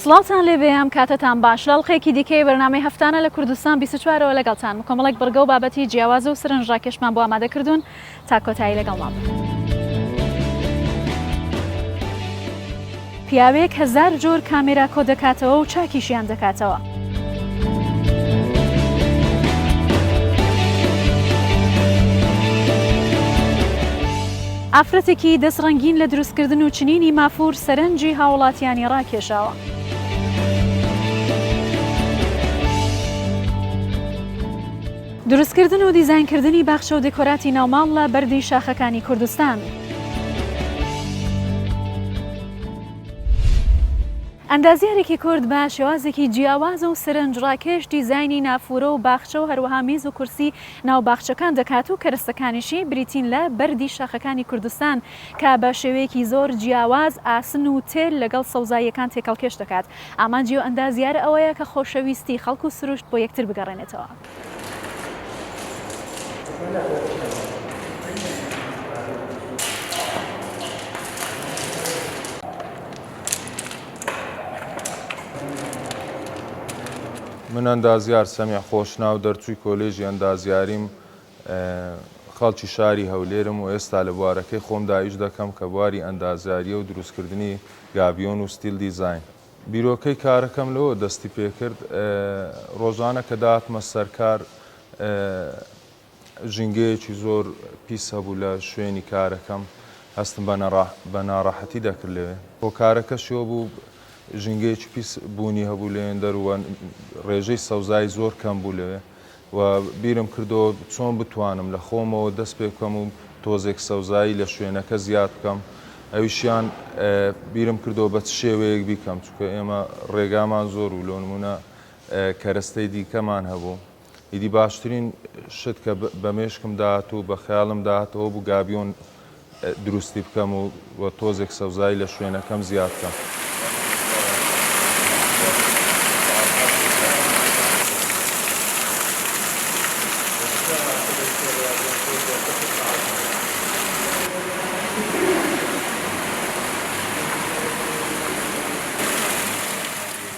سڵاوتان لێبێ ئەم کاتتان باش لاڵقەیەکی دیکەی بەرنامەی هەفتانە لە کوردستان 24ەوە لەگەڵتان کۆمەڵێک بەرگە و بابەتی جیاواز و سرنجڕاکێشمان بۆ ئامادەکردوون تا کۆتایی لەگەڵمان بن. پیاوێک 1000 جۆر کامێرا کۆ دەکاتەوە و چاکیشیان دەکاتەوە. ئافرەتێکی دەستڕەنگین لە دروستکردن و چنینی مافور سەرنجی هاوڵاتیانی ڕاکێشاوە. دروستکردن و دیزاینکردنی باخچە و دێکۆراتی ناوماڵ لە بەردی شاخەکانی کوردستان. ئەندازیارێکی کورد بە شێوازێکی جیاواز و سرنجڕاکێش دیزاینی نافورە و باخچە و هەروەها میز و کورسی ناو باخچەکان دەکات و کەرەستەکانیشی بریتین لە بەردی شاخەکانی کوردستان کە بە شێوەیەکی زۆر جیاواز ئاسن و تێل لەگەڵ سەوزاییەکان تێکەڵکێش دەکات. ئامانجی و ئەندازیارە ئەوەیە کە خۆشەویستی خەڵک و سروشت بۆ یەکتر بگەڕێنێتەوە. من ئەندازیار سەمیع خۆشناو دەرچووی کۆلێژی ئەندازیاریم خەڵکی شاری هەولێرم و ئێستا لە بوارەکەی خۆم داعش دەکەم کە بواری ئەندازیاریە و دروستکردنی گابیۆن و ستیل دیزاین. بیرۆکەی کارەکەم لەوە دەستی پێکرد ڕۆژانە کە داهاتمە سەرکار ژینگەیەکی زۆر پیس هەبوو لە شوێنی کارەکەم هەستم بە ناڕەحەتی دەکرد لێوێ بۆ کارەکەشیەوە بوو ژینگەیەکی پیس بوونی هەبوو لێن دەروە ڕێژەی سەوزایی زۆر کەم بوو لەوێ و بیرم کردەوە چۆن بتوانم لە خۆمەوە دەست پێ بکەم و تۆزێک سەوزایی لە شوێنەکە زیاد بکەم ئەویشیان بیرم کردەوە بە چ شێوەیەک بیکەم چونکە ئێمە ڕێگامان زۆر و لۆ نمونە کەرەستەی دیکەمان هەبوو ئیدی باشترین شت کە بە مێشکم داهات و بە خەیاڵم داهاتەوە بوو گابیۆن دروستی بکەم و تۆزێک سەوزایی لە شوێنەکەم زیاد بکەم.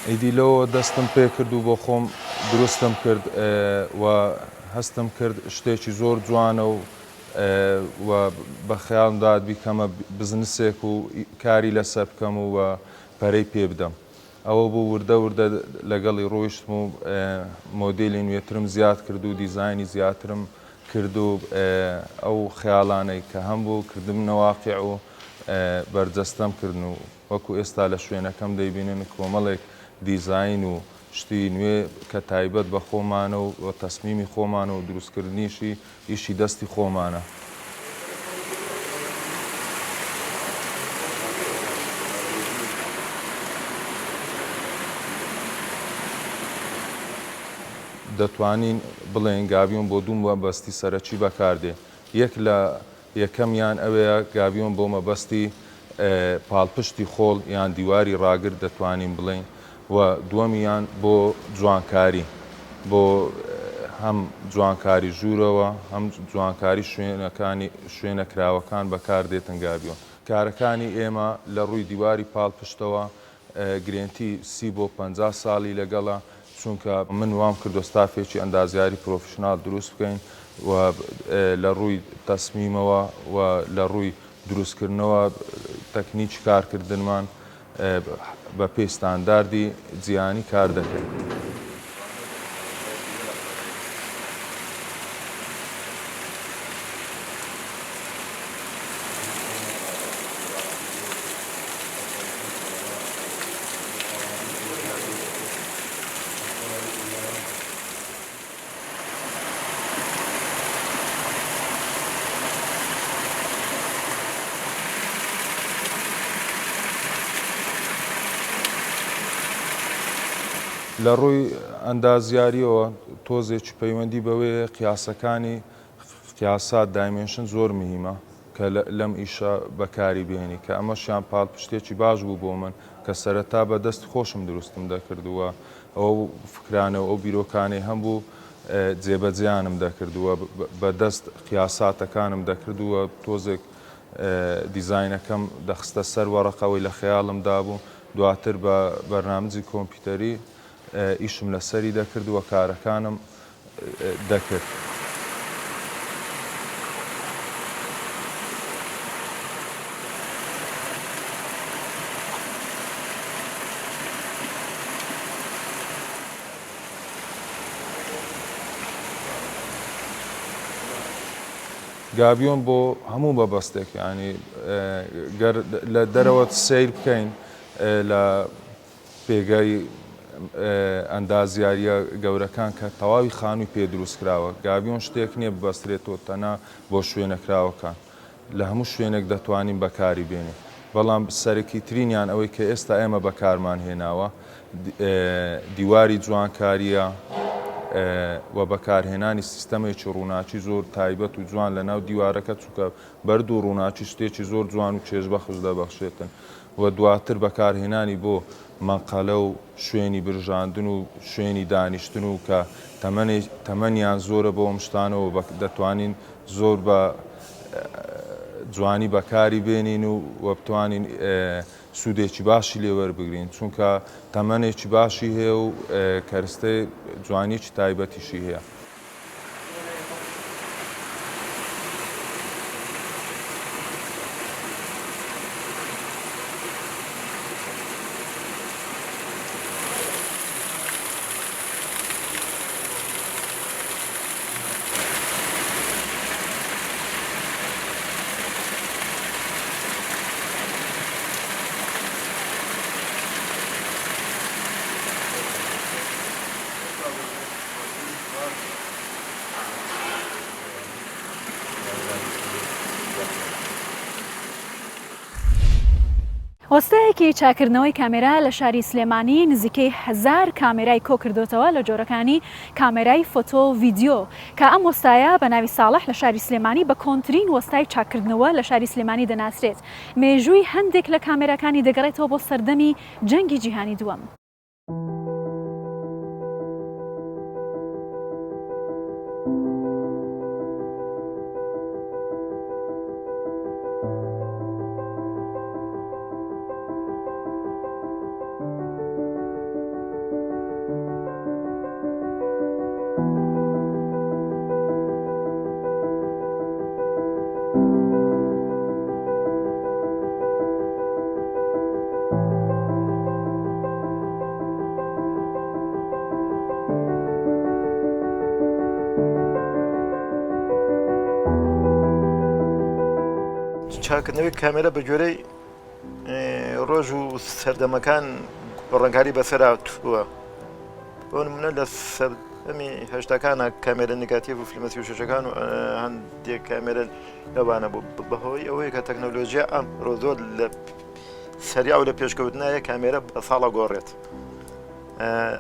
ئیدی لەوە دەستم پێ کرد و بۆ خۆم دروستم کرد و هەستم کرد شتێکی زۆر جوانە و بە خەیاڵمدا بیکەمە بزنسێک و کاری لەسەر بکەم و پەرەی پێ بدەم. ئەوە بوو وردە وردە لەگەڵی ڕۆیشتم و مۆدێلی نوێترم زیاد کرد و دیزاینی زیاترم کرد و ئەو خەیاڵانەی کە هەم بوو کردم نەواقیع و بەرجەستەم کردن و وەکو ئێستا لە شوێنەکەم دەیبینن کۆمەڵێک دیزاین و شتی نوێ کە تایبەت بە خۆمانە و تەسمیمی خۆمانە و دروستکردنیشی ئیشی دەستی خۆمانە. دەتوانین بڵێن گابیۆن بۆ دوو مەبەستی سەرەکی بەکاردێ. یەک لە یەکەمیان ئەوەیە گابیۆن بۆ مەبەستی پاڵپشتی خۆڵ یان دیواری ڕاگر دەتوانین بڵێن و دووەمیان بۆ جوانکاری بۆ هەم جوانکاری ژوورەوە هەم جوانکاری شوێنە کراوەکان بەکاردێتن گابیۆن. کارەکانی ئێمە لە ڕووی دیواری پاڵپشتەوە گرنگی 30 بۆ 50 ساڵی لەگەڵە چونکە من وام کردو ستافێکی ئەندازیاری پرۆفشنال دروست بکەین و لە ڕووی تەسمیمەوە و لە ڕووی دروستکردنەوە تەکنیکی کارکردنمان بە پێی ستانداردی جیهانی کار دەکەین. لە ڕووی ئەندازیاریەوە تۆزێکی پەیوەندی بەوەیە قیاسەکانی قیاسات دایمێنشن زۆر مهمە کە لەم ئیشە بەکاری بێنی کە ئەمەشیان پاڵپشتێکی باش بوو بۆ من کە سەرەتا بە دەست خۆشم دروستم دەکردووە ئەو فکرانە و ئەو بیرۆکانەی هەمبوو جێبەجیانم دەکردووە بە دەست قیاساتەکانم دەکردووە تۆزێک دیزاینەکەم دەخستە سەر وەڕقەوەی لە خەیاڵمدا بوو دواتر بە بەرنامجی کۆمپیوتەری ئیشم لەسەری دەکرد و کارەکانم دەکرد. گابیۆن بۆ هەموو بەبەستێک ینی لە دەرەوە سیر بکەین لە پێگەی ئەندازیاریە گەورەکان کە تەواوی خانووی پێ دروستکراوە. گابیۆن شتێک نییە ببەسترێتەوە تەنها بۆ شوێنەکراوەکان، لە هەموو شوێنێک دەتوانین بەکاری بێنین. بەڵام سەرەکی ترینیان ئەوەی کە ئێستا ئێمە بەکارمان هێناوە دیواری جوانکاریە و بەکارهێنانی سیستەمێکی ڕووناچی زۆر تایبەت و جوان لە ناو دیوارەکە چووکە بەرد و ڕووناچی شتێکی زۆر جوان و چێژبەخش دەبەخشێتن و دواتر بەکارهێنانی بۆ مەنقەلە و شوێنی برژاندن و شوێنی دانیشتن و کە تەمەنیان زۆرە بۆ ئەم شتانەوە دەتوانین زۆر بە جوانی بەکاری بێنین و بتوانین سوودێکی باشی لێوەربگرین، چونکە تەمەنێکی باشی هەیە و کەرستەی جوانیی تایبەتیشی هەیە. وەستەیەکی چاکردنەوەی کامێرا لە شاری سلێمانی نزیکەی 1000 کامێرای کۆکردوتەوە لە جۆرەکانی کامێرای فۆتۆ و ڤیدیۆ کە ئەم وەستایە بە ناوی ساڵح لە شاری سلێمانی بە کۆنترین وەستای چاکردنەوە لە شاری سلێمانی دەناسرێت. مێژووی هەندێک لە کامێرەکانی دەگەڕێتەوە بۆ سەردەمی جەنگی جیهانی دووەم. چاکردنەوەی کامێرە بە جۆرەی ڕۆژ و سەردەمەکان ڕەنگاری بەسەرهاتووە. بۆ نمونە لە سەردەمی هەشتاکانە کامێرە نیگاتیڤ و فیلمە 36ەکان و هەندێک کامێرە لەوانە بوو بەهۆی ئەوەیە کە تەکنۆلۆژیا ئەمڕۆ زۆر لە سەریا و لە پێشکەوتنایە کامێرە بە ساڵە گۆڕێت.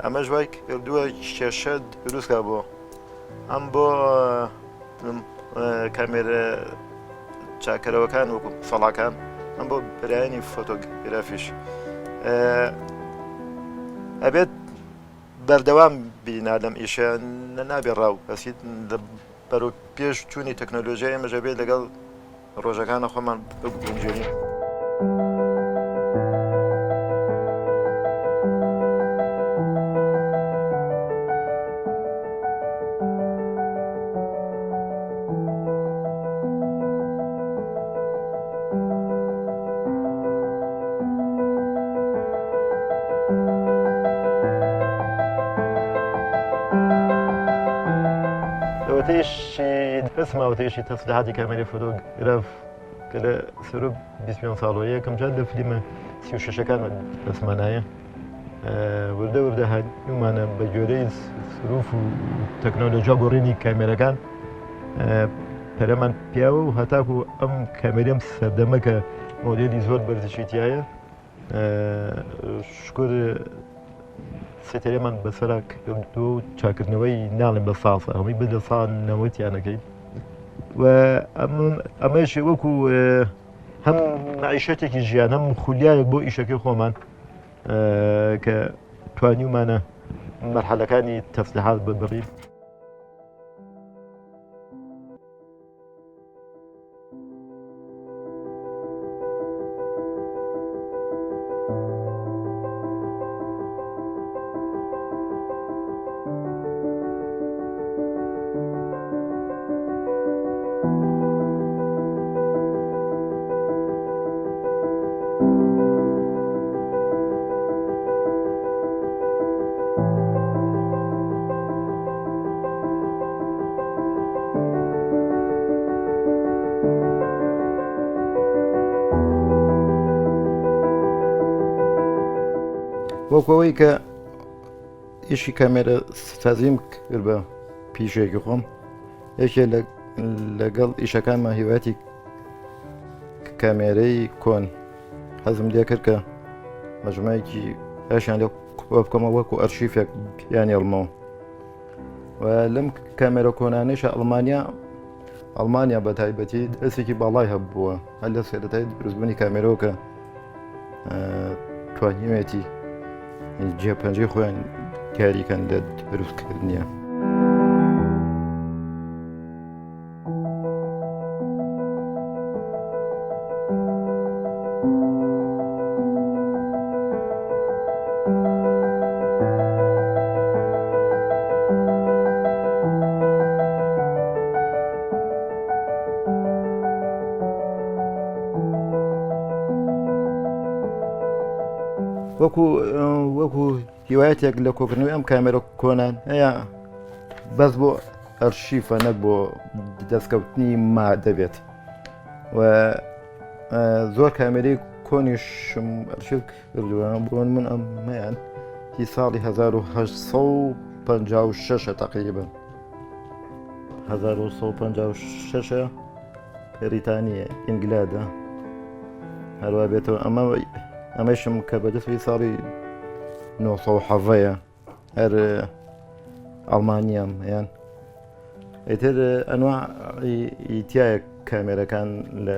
ئەمە ژوای کردووە کێشە دروستکە بۆ ئەم بۆ کامێرە چاکەرەوەکان وەکو سەڵاکان ئەم بۆ بەلایەنی فۆتۆگرافیش ئەبێت بەردەوام بینە لەم ئیشە نابێت ڕاو بەسیت بەرەو پێش چوونی تەکنۆلۆژیا ئێمەژە بێت لەگەڵ ڕۆژەکانە خۆمان بگونجێنین. اسماوتێشی تەسلیحاتی کامێرەی فۆتۆگراف کە لە سەرۆک 25 ساڵەوە یەکەم جار لە فیلمە 36ەکان دەستمانایە وردە وردە هاتوومانە بە جۆرەی سروف و تەکنۆلۆژیا گۆڕینی کامێرەکان پەرەمان پیاوە و هەتاکو ئەم کامێرەم سەردەمە کە مۆدێلی زۆر بەرزشیتیایە شکر سێتەرێمان بەسەرا کردووە و چاکردنەوەی ناڵێن بە ساسە هەمووی بدە ساڵ 90یانەکەی و ئەمەشی وەکو هەم معیشەتێکی ژیان هەم خولیایەک بۆ ئیشەکەی خۆمان کە توانیومانە مەرحەلەکانی تەسلیحات ببڕین. وەکەوەی کە ئیشی کامێرە سازیم کرد بە پیشێکی خۆم یەکێ لەگەڵ ئیشەکانمان هیواتی کامێرەی کۆن حەزم لێ کرد کە مەجموعەیەکی ئەشیان لێ بکەمەوە وەکو ئەرشیفێک یان هێڵمەوە و لەم کامێرە کۆنانەیشە ئەڵمانیا بە تایبەتی دەستێکی باڵای هەبووە هەر لە سێدەتای دروستبوونی کامێرەوە کە توانیوێتی جێپەنجەی خۆیان دیاریکەن لە دروستکردنیە. وەکو هیوایەتێک لە کۆکردنەوەی ئەم کامێرە کۆنان هەیە بەس بۆ ئەرشیفە نەک بۆ دەستکەوتنی ما دەبێت و زۆر کامێرەی کۆنیشم ئەرشیف کردووە بۆن من ئەمەیان هی ساڵی 1956 تقریبا 1956 بریتانیە ئینگلادە هەروە بێتەوە ئەمەشم کە بەدەستی ساڵی 1970 هەر ئەڵمانیام یان ئیتر ئەنواعی تایە کامێرەکان لە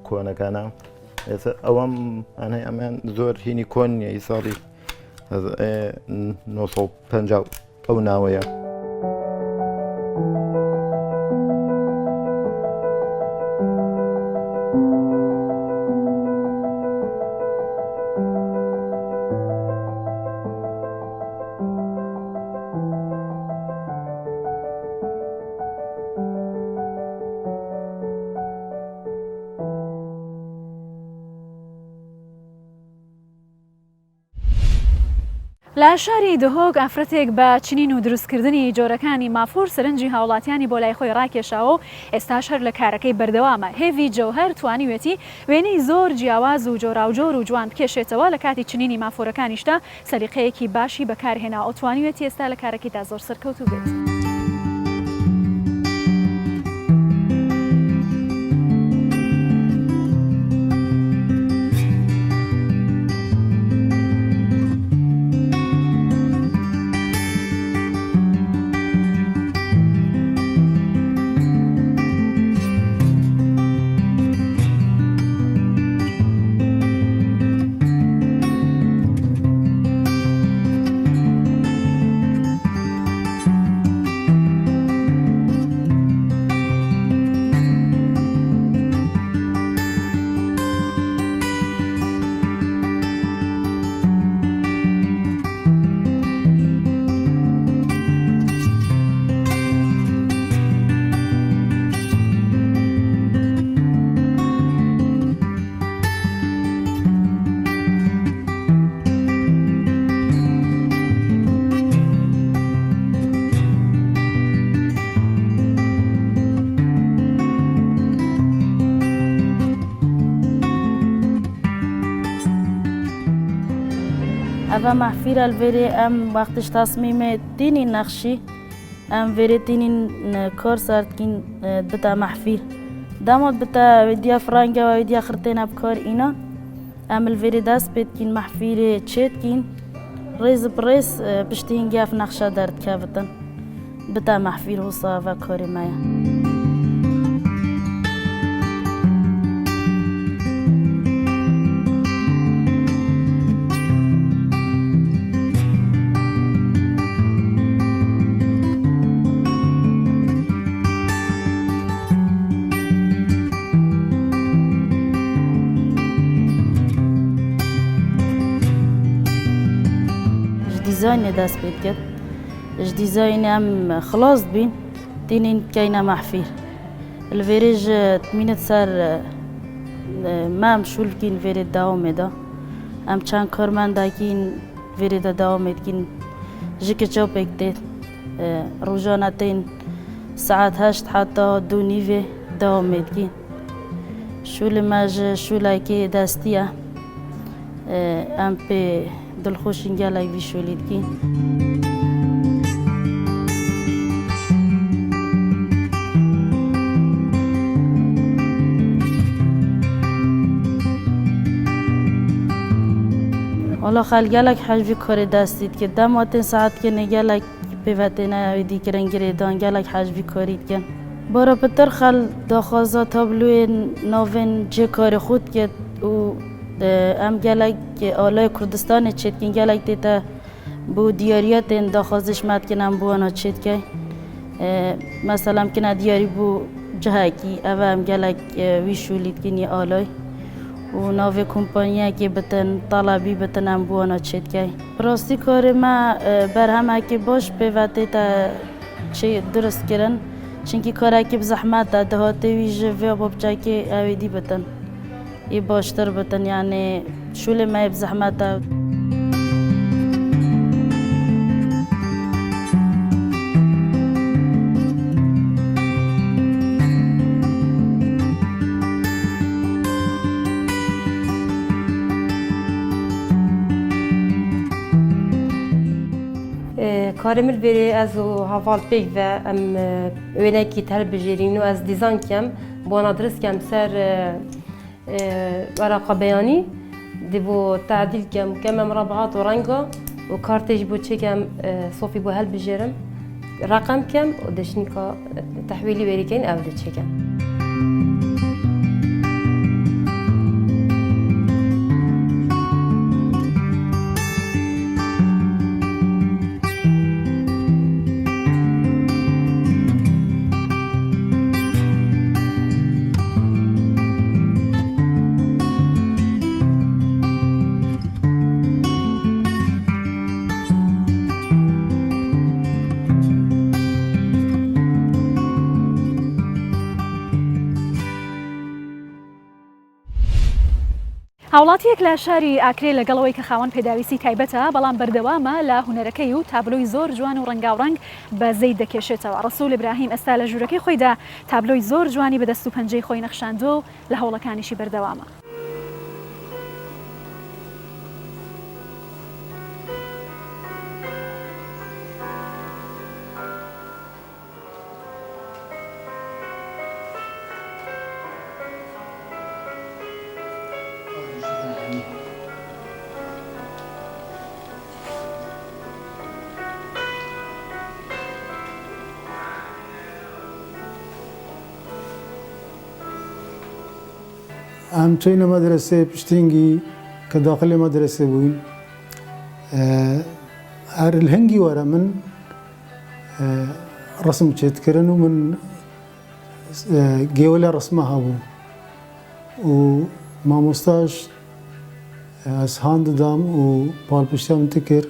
کۆنەکانە ئێستا ئەوەم ئەمان زۆر هینی کۆن نیە ئی ساڵی 1950 ئەو ناوەیە. لە شاری دهۆک ئافرەتێک بە چنین و دروستکردنی جۆرەکانی مافۆر سەرنجی هاوڵاتیانی بۆ لای خۆی ڕاکێشاوە و ئێستاش هەر لە کارەکەی بەردەوامە. هێوی جەوهەر توانیوێتی وێنەی زۆر جیاواز و جۆراوجۆر و جوان بکێشێتەوە لە کاتی چنینی مافۆرەکانیشدا سەلیقەیەکی باشی بەکارهێنا ئەو توانیوێتی ئێستا لە کارەکەیدا زۆر سەرکەوتوو بێت. أبا محفير الفيري أم وقتش تصميم تيني نقشي أم فيري تيني كور صارت كين بتا محفير دامود بتا فيديا فرانجا وفيديا خرطين بكور إنا أم الفيري داس بيت كين محفيري تشيت كين ريز بريس بشتين جاف نقشة دارت كافتن بتا محفير وصافا كوري مايا. ديزاين داس بيت كد اش ديزاين ام خلاص بين تنين كاينه محفير الفيريج تمينت صار ما مشول كين فيري داوم دا ام چان كورمان داكين فيري دا داوم كين جيك جوبك ديت روجانتين ساعات هشت حتى دو نيفي داوم كين شو لماج شو لايكي داستيا ام بي دلخوشین گلک ویشولید کی حالا خال گلک حجبی کار دستید که دماتن ساعت که نگلک پیوته نه دیگران گریدان گلک حجبی کارید کن برای پتر خال داخازا تابلوی نوین چه کار خود که و ام گلک آلای کردستان چید کن گلک دیتا بو دیاریات داخازش مد کنم بو آنا چید که مثلا کنه دیاری بو جهکی او ام گلک ویشولید کنی آلای و ناو کمپانیه که بتن طلبی بتن ام بو آنا چید که راستی کار ما بر همه که باش پیوته تا چه درست کرن چونکی کاری که بزحمت داده هاته ویژه و بابچه که اویدی بتن ای باشتر بتن یعنی شول ما بزحمت داده کارمل بری از حوال پیک و ام وینکی تر بجرین و از دیزاین کم با نادرس کم سر ورقه بیانی دیو تعدیل کم مربعات و رنگا و کارتش بو چه کم صوفی بو هل بجرم رقم کم و دشنی که تحویلی بری کن اول چه کم هاوڵاتیەک لە شاری ئاکرێ لەگەڵەوەی کە خاوەن پێداویستی تایبەتە بەڵام بەردەوامە لە هونەرەکەی و تابلۆی زۆر جوان و ڕەنگاوڕەنگ بە زەید دەکێشێتەوە. ڕەسوول ئیبراهیم ئێستا لە ژوورەکەی خۆیدا تابلۆی زۆر جوانی بەدەست و پەنجەی خۆی نەخشاندووە و لە هەوڵەکانیشی بەردەوامە. ام چین مدرسه پشتینگی که داخل مدرسه بودیم هر الهنگی ورا من رسم چت کردن و من جوله رسمها بو و ما مستاش از هاند دام و بال پشتم تکر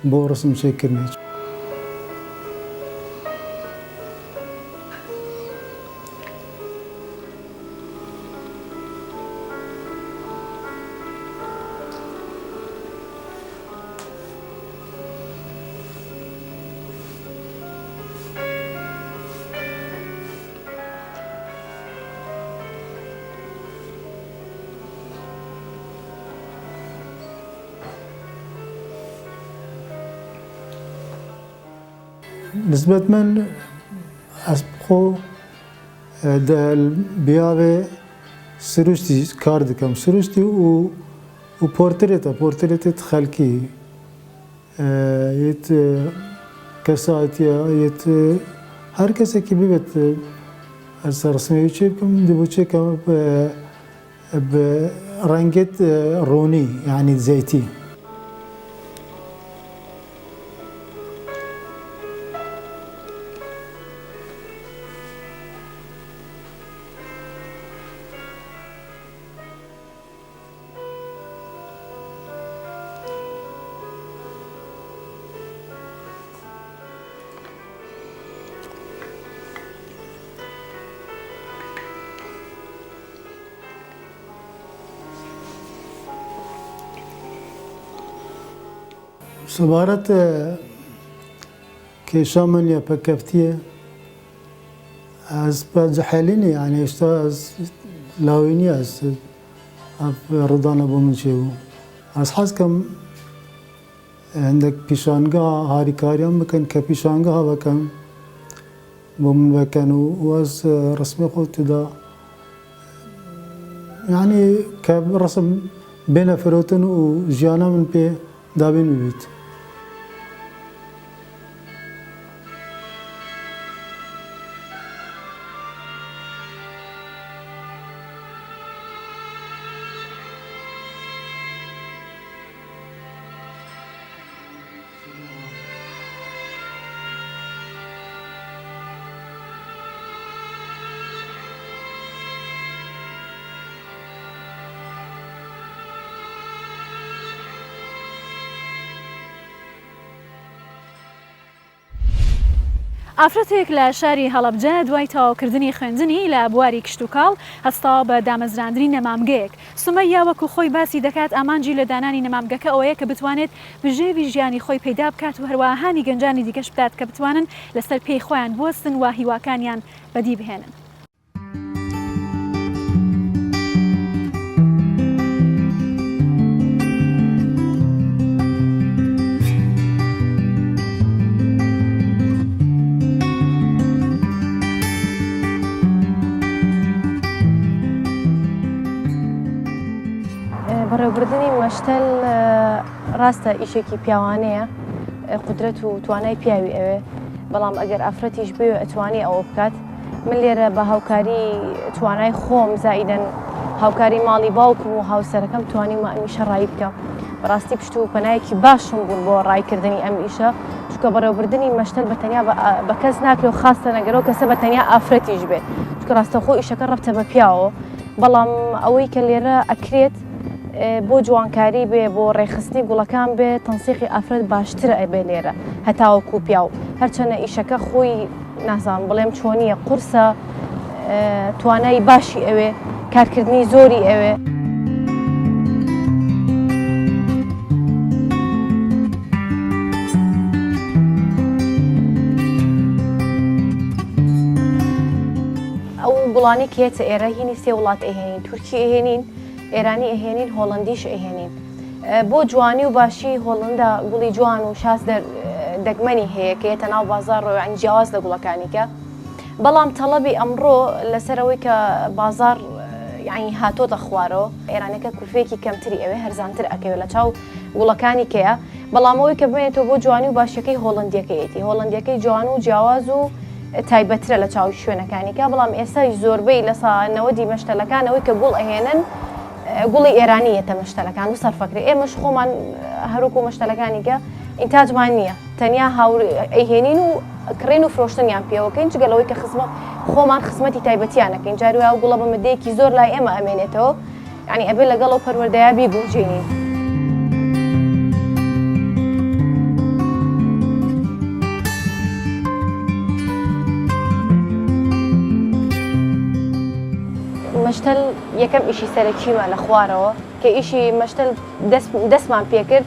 با رسم چت کردن نسبت من اسبخو دل بیاوه سروشتی کار دکم سروشتی و پورتریت خلکی یت کساتی یت هر کسی که بیت از رسمی چه بکم دبوچه کم به رنگت رونی یعنی زیتی سبارت که شامل یا پکفتیه از بجحلینی یعنی استاذ لاوینی از رضان ابو منشیو از حس کم عندك پیشانگاه هاریکاریان بکن که پیشانگاه بکن بۆ من بکەن و وەز ڕسمی خۆ تدا یعنی کە ڕسم بێنە فرۆتن و ژیانە من پێ دابین ببیت. ئافرەتێک لە شاری هەڵەبجە دوای تەواوکردنی خوێندنی لە بواری کشت و کاڵ هەستاوە بە دامەزراندنی نەمامگەیەک. سومەیا وەکو خۆی باسی دەکات ئامانجی لە دانانی نەمامگەکە ئەوەیە کە بتوانێت بژێوی ژیانی خۆی پەیدا بکات و هەروەهانی گەنجانی دیکەش بدات کە بتوانن لەسەر پێی خۆیان بوەستن و هیواکانیان بەدی بهێنن. بەڕێوەبردننی مەشتەل ڕاستە ئیشێکی پیاوانەیە قودرەت و توانای پیاوی ئەوێ بەڵام ئەگەر ئافرەتیش بێ ئەتوانی ئەوە بکات من لێرە بە هاوکاری توانای خۆم زائیدەن هاوکاری ماڵی باوکم و هاوسەرەکەم توانی و ئەمیشە ڕای بکەم بەڕاستی پشت و پەنایەکی باشم بوون بۆ ڕایکردنی ئەم ئیشە چونکە بەڕێوەبردننی مەشتەل بەتەنیا بە کەس ناکرێت و خاستە نەگەرەوە کەسە بەتەنیا ئافرەتیش بێت چونکە ڕاستەخۆ ئیشەکە ڕەبتە بە پیاوە بەڵام ئەوەی کە لێرە ئەکرێت بۆ جوانکاری بێ بۆ ڕێخستنی گوڵەکان بێ تەنسیقی ئافرەت باشترە ئەبێ لێرە هەتاوەکو پیاو هەرچەنە ئیشەکە خۆی نازان بڵێم چۆنیە قورسە توانایی باشی ئەوێ کارکردنی زۆری ئەوێ. ئەو گوڵانی کێتە ئێرە هینی سێ وڵات ئەهێنین تورکی ئەهێنین ئێرانی ئەهێنین هۆڵندیش ئەهێنین بۆ جوانی و باشی هۆڵندا گوڵی جوان و شاس دەگمەنی هەیە کە هێتە ناو بازار ڕۆیان جیاواز لە گوڵەکانیکە بەڵام تەڵەبی ئەمڕۆ لەسەرەوەی کە بازار یعنی هاتۆتە خوارەوە ئێرانەکە کورفێکی کەمتری ئەوێ هەرزانتر ئەکەوێت لە چاو گوڵەکانی کەیە بەڵامەوەی کە بێنێتەوە بۆ جوانی و باشەکەی هۆڵندیەکەیەتی هۆڵندیەکەی جوان و جیاواز و تایبەترە لە چاوی شوێنەکانیکە بەڵام ئێستای زۆربەی لە سانەوەدی مەشتەلەکانەوەی کە گوڵ ئەهێنن گوڵی ئێرانیەتە مەشتەلەکان و سەرفەکرێ ئێمەش خۆمان هەروکو مەشتەلەکانیکە ئینتاجمان نییە تەنیا ئەیهێنین و کڕین و فرۆشتنیان پێوەکەین جگەلەوەی کە خۆمان خزمەتی تایبەتیانەکەین جاروای ئەو گوڵە بە مدەیەکی زۆر لای ئێمە ئەمێنێتەوە یعنی ئەبێ لەگەڵ ئەو پەروەردەیە بیگونجێنین. مەشتەل یەکەم ئیشی سەرەکیمە لە خوارەوە کە ئیشی مەشتەل دەستمان پێکرد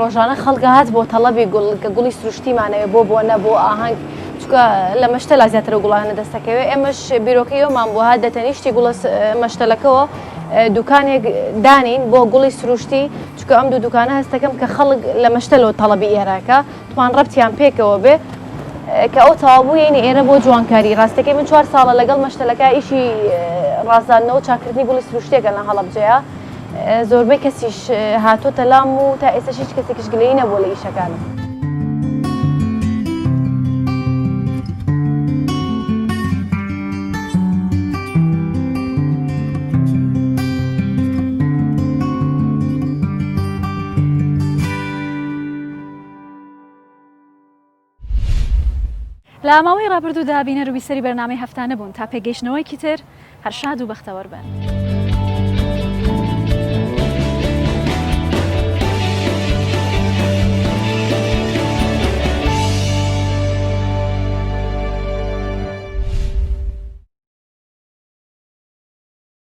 ڕۆژانە خەڵکە هات بۆ تەڵەبی گوڵ کە گوڵی سروشتیمانەوێ بۆ بۆنە بۆ ئاهەنگ چکە لە مەشتەلا زیاترە گوڵانە دەستەکەوێت ئێمەش بیرۆکەیەوەمان بۆ هات دەتەنیشتی گوڵە مەشتەلەکەەوە دوکانێک دانین بۆ گوڵی سروشتی چکە ئەم دوو دوکانە هەستەکەم کە خەڵک لە مەشتەلەوە تەڵەبی ئێراکە توان ڕەبتیان پێکەوە بێ کە ئەو تەواوبوو یعنی ئێرە بۆ جوانکاری ڕاستەکەی من 4 ساڵە لەگەڵ مەشتەلەکە ئیشی ڕازاندنەوە چاکردنی گوڵی سروشتێکە لە هەڵەبجەیە زۆربەی کەسیش هاتۆتە لام و تا ئێستاش هیچ کەسێکیش گلەیی نەبوو لە ئیشەکانم. لە ماوەی ڕابردوودا بینەروی سەری بەرنامەی هەفتانە بوون تا پێگەیشتنەوەیکی تر هەر شاد و بەختەوەر بن.